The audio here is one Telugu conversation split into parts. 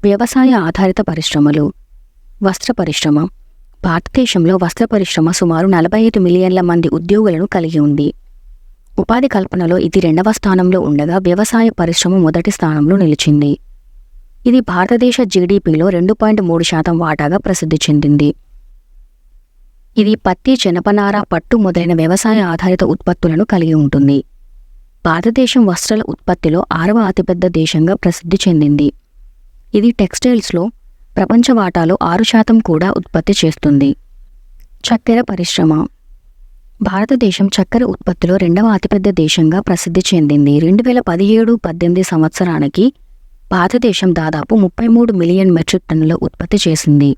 వ్యవసాయ ఆధారిత పరిశ్రమలు. వస్త్ర పరిశ్రమ. భారతదేశంలో వస్త్ర పరిశ్రమ సుమారు 45 మిలియన్ల మంది ఉద్యోగులను కలిగి ఉంది. ఉపాధి కల్పనలో ఇది 2వ స్థానంలో ఉండగా వ్యవసాయ పరిశ్రమ మొదటి స్థానంలో నిలిచింది. ఇది భారతదేశ జీడీపీలో 2.3% వాటాగా ప్రసిద్ధి చెందింది. ఇది పత్తి, జనపనార, పట్టు మొదలైన వ్యవసాయ ఆధారిత ఉత్పత్తులను కలిగి ఉంటుంది. భారతదేశం వస్త్రాల ఉత్పత్తిలో 6వ అతిపెద్ద దేశంగా ప్రసిద్ధి చెందింది. ఇది టెక్స్టైల్స్లో ప్రపంచ వాటాలో 6% కూడా ఉత్పత్తి చేస్తుంది. చక్కెర పరిశ్రమ. భారతదేశం చక్కెర ఉత్పత్తిలో 2వ అతిపెద్ద దేశంగా ప్రసిద్ధి చెందింది. 2017-18 సంవత్సరానికి భారతదేశం దాదాపు 33 మిలియన్ మెట్రిక్ టన్నుల ఉత్పత్తి చేసింది.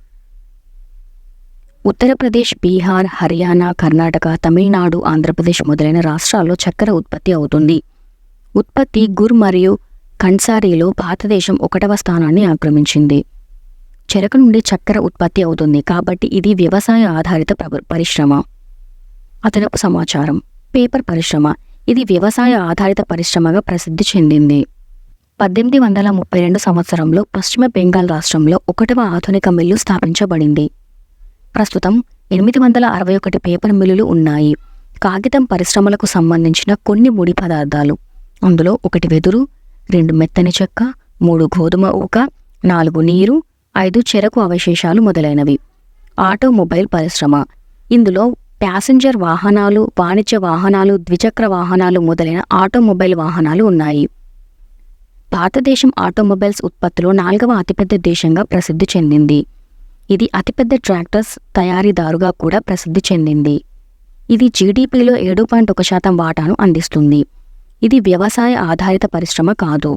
ఉత్తరప్రదేశ్, బీహార్, హర్యానా, కర్ణాటక, తమిళనాడు, ఆంధ్రప్రదేశ్ మొదలైన రాష్ట్రాల్లో చక్కెర ఉత్పత్తి అవుతుంది. ఉత్పత్తి గుర్ మరియు కన్సారీలో భారతదేశం 1వ స్థానాన్ని ఆక్రమించింది. చెరకు నుండి చక్కెర ఉత్పత్తి అవుతుంది కాబట్టి ఇది వ్యవసాయ ఆధారిత పరిశ్రమ. అదనపు సమాచారం. పేపర్ పరిశ్రమ. ఇది వ్యవసాయ ఆధారిత పరిశ్రమగా ప్రసిద్ధి చెందింది. 1832 సంవత్సరంలో పశ్చిమ బెంగాల్ రాష్ట్రంలో 1వ ఆధునిక మిల్లు స్థాపించబడింది. ప్రస్తుతం 861 పేపర్ మిల్లులు ఉన్నాయి. కాగితం పరిశ్రమలకు సంబంధించిన కొన్ని ముడి పదార్థాలు. అందులో 1 వెదురు, 2 మెత్తని చెక్క, 3 గోధుమ ఊక, 4 నీరు, 5 చెరకు అవశేషాలు మొదలైనవి. ఆటోమొబైల్ పరిశ్రమ. ఇందులో ప్యాసింజర్ వాహనాలు, వాణిజ్య వాహనాలు, ద్విచక్ర వాహనాలు మొదలైన ఆటోమొబైల్ వాహనాలు ఉన్నాయి. భారతదేశం ఆటోమొబైల్స్ ఉత్పత్తిలో 4వ అతిపెద్ద దేశంగా ప్రసిద్ధి చెందింది. ఇది అతిపెద్ద ట్రాక్టర్స్ తయారీదారుగా కూడా ప్రసిద్ధి చెందింది. ఇది జీడీపీలో 7.1% వాటాను అందిస్తుంది. ఇది వ్యవసాయ ఆధారిత పరిశ్రమ కాదు.